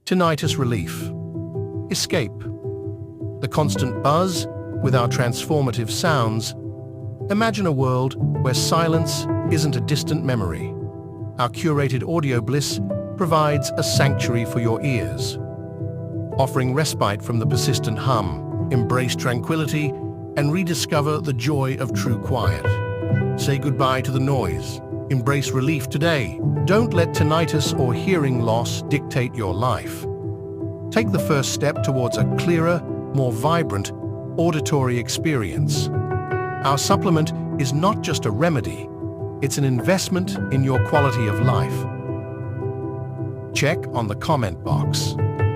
Tinnitus relief. Escape. The constant buzz with our transformative sounds. Imagine a world where silence isn't a distant memory. Our curated audio bliss provides a sanctuary for your ears, offering respite from the persistent hum. Embrace tranquility and rediscover the joy of true quiet. Say goodbye to the noise. Embrace relief today. Don't let tinnitus or hearing loss dictate your life. Take the first step towards a clearer, more vibrant auditory experience. Our supplement is not just a remedy, it's an investment in your quality of life. Check on the comment box.